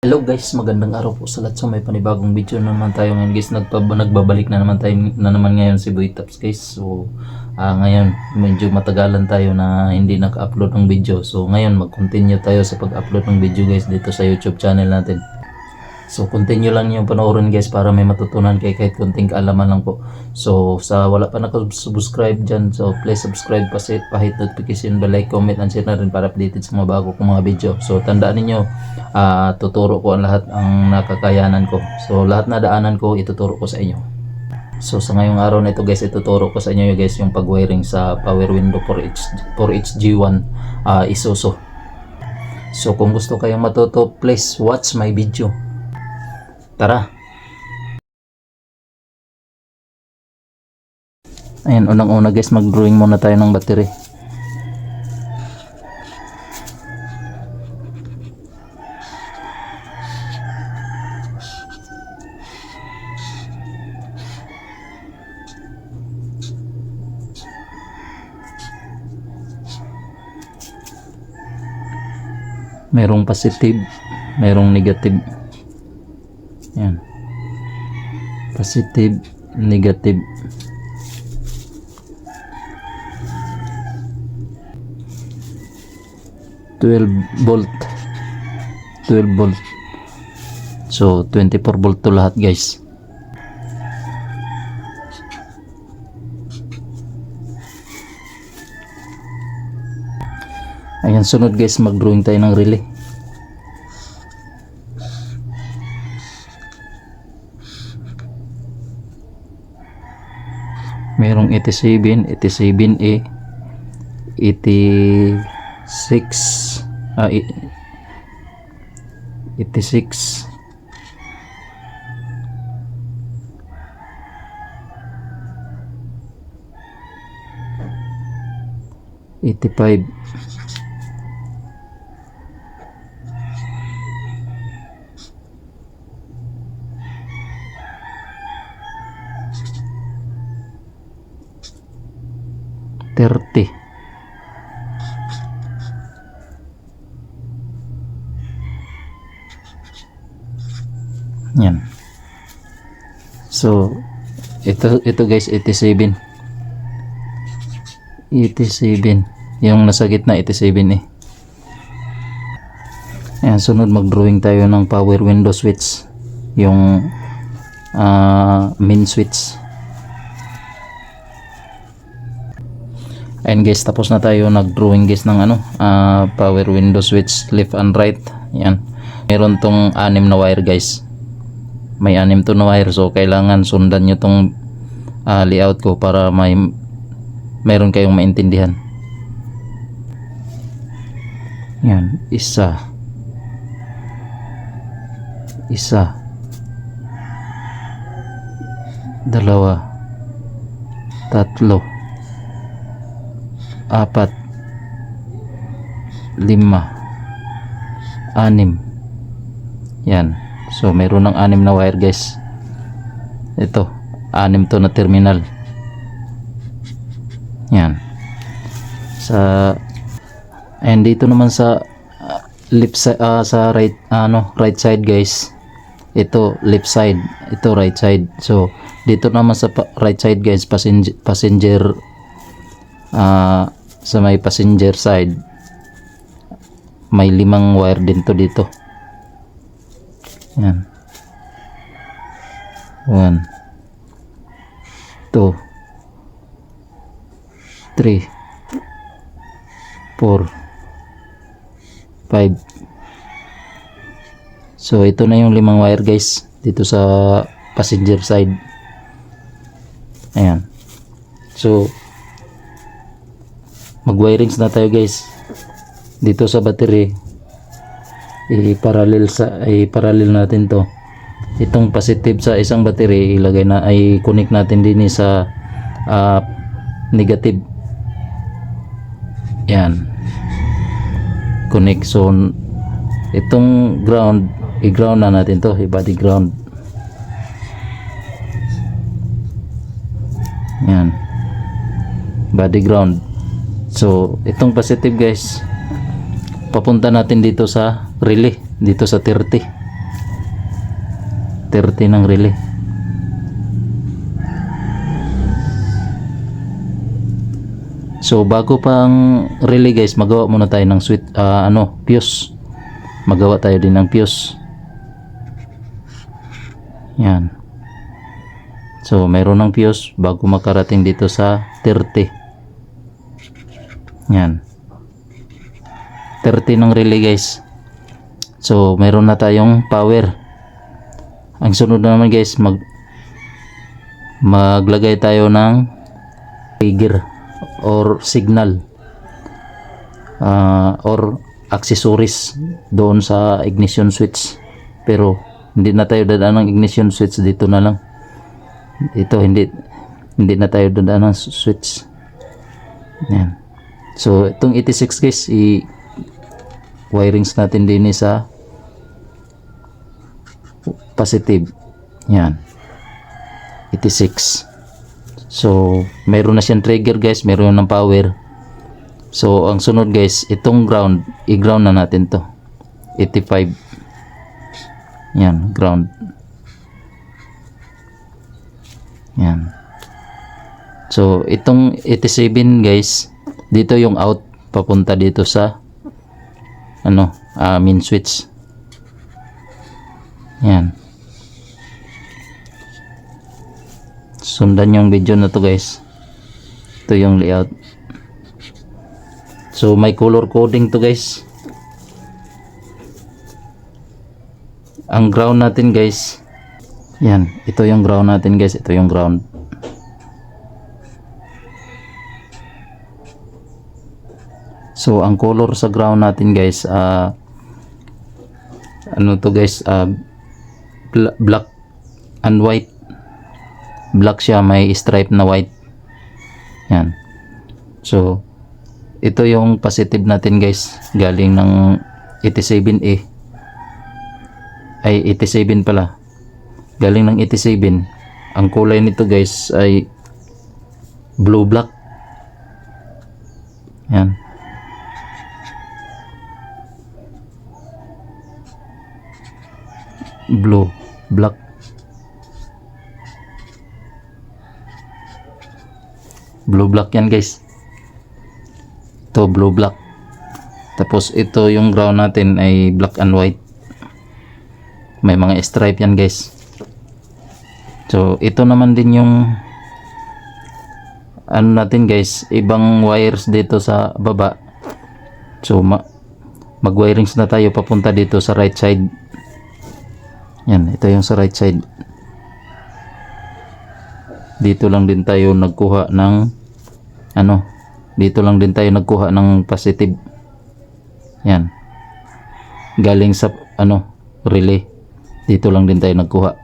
Hello guys, magandang araw po sa lahat. So may panibagong video na naman tayo ngayon guys. Nagbabalik na naman tayo ngayon si Boy Taps guys. So ngayon medyo matagalan tayo na hindi naka-upload ng video. So ngayon mag-continue tayo sa pag-upload ng video guys dito sa YouTube channel natin. So continue lang yung panoorin guys para may matutunan kayo kahit kunting kaalaman lang po. So sa wala pa nakasubscribe dyan, so please subscribe, pahit notification bell, like, comment, and share na rin para updated sa mga bago kong mga video. So tandaan ninyo, tuturo ko ang lahat ang nakakayanan ko. So lahat na daanan ko ituturo ko sa inyo. So sa ngayong araw na ito guys, ituturo ko sa inyo guys yung pag-wiring sa power window for HG1 Isuzu. So kung gusto kayong matuto, please watch my video. Tara! Ayan, unang-una guys, mag-drawing muna tayo ng battery. Merong positive, merong negative. Yan. Positive, negative. Volt. 12 volt. So 24 volt to lahat guys. Ayan, sunod guys, mag-drawing tayo ng relay. Merong 87, 87A, 86, 86, 85, 30. Yan. So ito guys, 87. 87. Yung nasa gitna 87 eh. Ayan, sunod mag-drawing tayo ng power window switch. Yung main switch. Ayan guys, tapos na tayo nag-drawing guys ng power window switch left and right. Yan. Meron tong 6 na wire guys. May 6 to na wire, so kailangan sundan nyo tong layout ko para mayroon kayong maintindihan. Yan, isa, dalawa, tatlo, 4, 5, 6. Yan. So meron ng 6 na wire guys. Ito, 6 to na terminal. Yan. And dito naman sa left side, sa right side guys. Ito left side, ito right side. So dito naman sa right side guys, passenger sa may passenger side, may 5 wire din to dito. Yan. 1, 2, 3, 4, 5. So ito na yung 5 wire guys dito sa passenger side. Ayan. So mag-wirings na tayo guys. Dito sa battery, i-parallel natin to. Itong positive sa isang battery connect natin din sa negative. Yan. Connect. So itong ground, i-ground na natin to, i-body ground. Yan. Body ground. So itong positive guys, papunta natin dito sa relay, dito sa 30. 30 ng relay. So bago pang relay guys, magawa muna tayo ng fuse. Magawa tayo din ng fuse. Yan. So mayroon ng fuse bago makarating dito sa 30. Yan. 30 ng relay guys. So mayroon na tayong power. Ang sunod naman guys, maglagay tayo ng trigger or signal or accessories doon sa ignition switch, pero hindi na tayo dadaan ng ignition switch, dito na lang. Ito hindi na tayo dadaan ng switch. Yan. So itong 86 guys, wirings natin din sa positive. Yan, 86. So mayroon na siyang trigger guys, mayroon ng power. So ang sunod guys, itong ground, i-ground na natin to 85. Yan, ground. Yan. So itong 87 guys, dito yung out, papunta dito sa main switch. Yan. Sundan yung video na to guys. Ito yung layout. So may color coding to guys. Ang ground natin guys, yan, ito yung ground natin guys, ito yung ground. So ang color sa ground natin guys, black and white. Black siya, may stripe na white. Yan. So ito yung positive natin guys, galing ng 87A. Ay 87 pala, galing ng 87. Ang kulay nito guys ay blue black. Yan. Blue black. Blue black yan guys. Ito blue black. Tapos ito yung ground natin ay black and white. May mga stripe yan guys. So ito naman din yung natin guys, ibang wires dito sa baba. So mag-wirings na tayo papunta dito sa right side. Yan, ito yung sa right side. Dito lang din tayo nagkuha ng dito lang din tayo nagkuha ng positive. Yan, galing sa relay, dito lang din tayo nagkuha.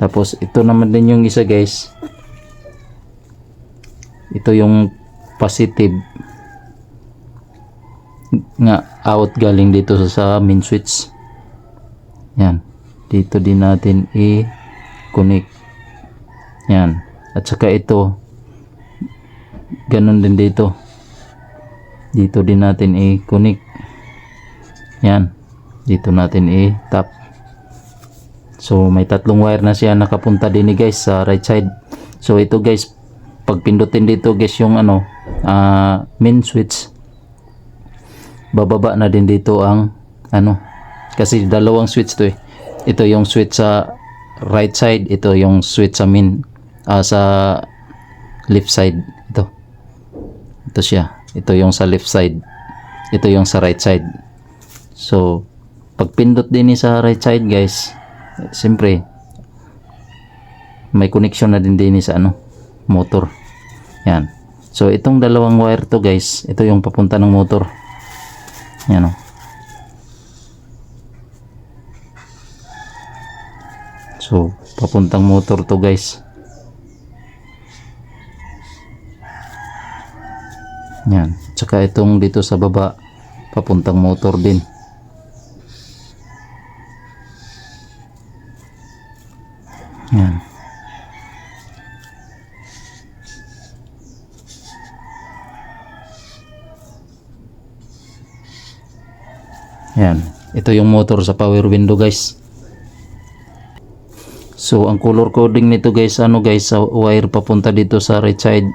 Tapos ito naman din yung isa guys, ito yung positive nga out, galing dito sa main switch. Yan, dito din natin i-connect. Yan. At saka ito, ganun din dito. Dito din natin i-connect. Yan. Dito natin i-tap. So may tatlong wire na siya nakapunta din guys sa right side. So ito guys, pag pindutin dito guys yung main switch, bababa na din dito ang kasi dalawang switch to Ito yung switch sa right side, ito yung switch sa main sa left side. Ito siya, ito yung sa left side, ito yung sa right side. So pag pindot din sa right side guys, siyempre may connection na din sa motor. Yan. So itong dalawang wire to guys, ito yung papunta ng motor. Yan So papuntang motor to guys. Yan. Tsaka itong dito sa baba, papuntang motor din. Yan. Yan. Ito yung motor sa power window guys. So ang color coding nito guys, ano guys, sa wire papunta dito sa right side,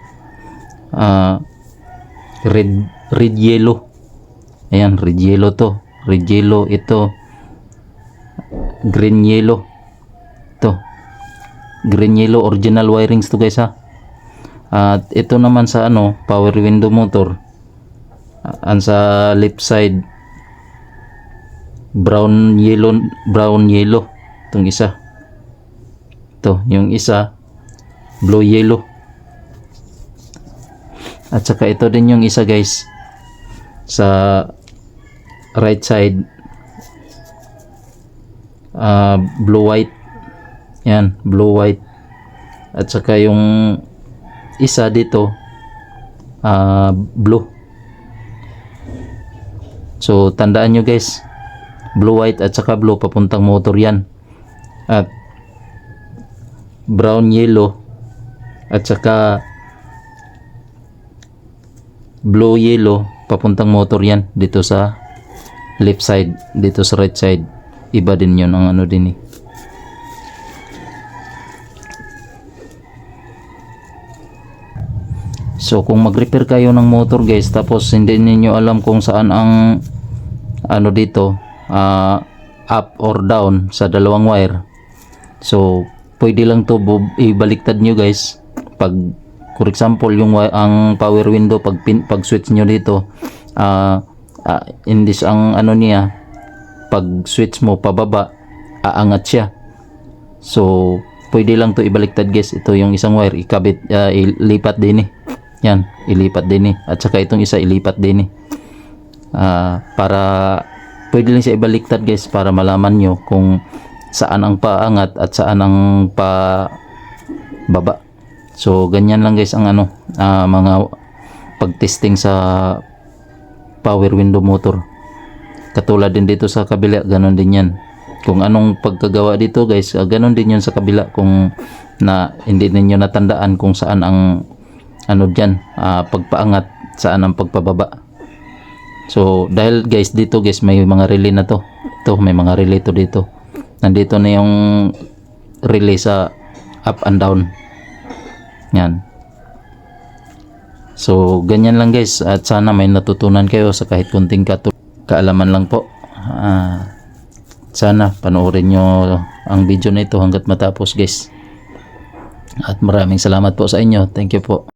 red yellow. Ayan, red yellow to, red yellow, ito green yellow, to green yellow, original wirings to guys ha. At ito naman sa ano, power window motor, ang sa left side brown yellow itong isa, to yung isa blue yellow, at saka ito din yung isa guys sa right side, blue white. Yan, blue white. At saka yung isa dito blue. So tandaan nyo guys, blue white at saka blue papuntang motor yan, at brown yellow at saka blue yellow papuntang motor yan dito sa left side, dito sa right side iba din yun ang ano din eh. So kung mag-repair kayo ng motor guys, tapos hindi niyo alam kung saan ang ano dito, up or down sa dalawang wire, so pwede lang to ibaliktad nyo guys. Pag for example yung ang power window, pag switch nyo dito, in this ang ano niya, pag switch mo pababa, aangat siya. So pwede lang to ibaliktad guys. Ito yung isang wire, ikabit, ilipat din eh. Yan, ilipat din eh. At saka itong isa ilipat din eh. Para pwede lang siya ibaliktad guys, para malaman nyo kung saan ang paangat at saan ang pababa. So ganyan lang guys ang ano, mga pagtesting sa power window motor. Katulad din dito sa kabila, ganon din yan. Kung anong pagkagawa dito guys, ganon din yun sa kabila. Kung na hindi ninyo natandaan kung saan ang ano dyan, pagpaangat, saan ang pagpababa. So dahil guys dito guys may mga relay na to. Ito may mga relay to dito. Nandito na yung relay sa up and down. Yan. So ganyan lang guys, at sana may natutunan kayo sa kahit kunting kaalaman lang po. Sana panoorin nyo ang video na ito hanggat matapos guys. At maraming salamat po sa inyo. Thank you po.